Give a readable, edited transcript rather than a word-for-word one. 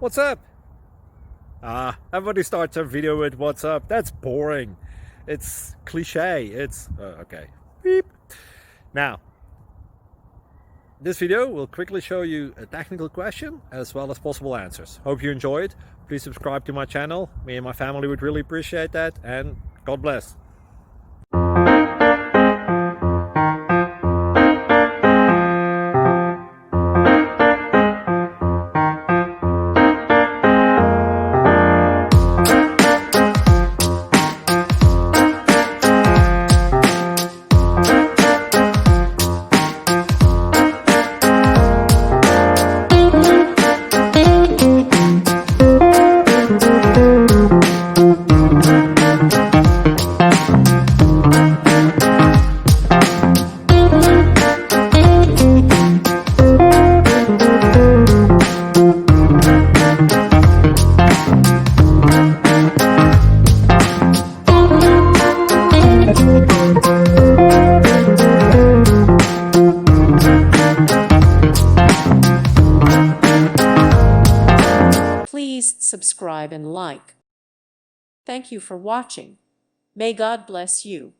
What's up? Everybody starts a video with what's up. That's boring. It's cliche. It's okay. Beep. Now, this video will quickly show you a technical question as well as possible answers. Hope you enjoy it. Please subscribe to my channel. Me and my family would really appreciate that, and God bless. Please subscribe and like. Thank you for watching. May God bless you.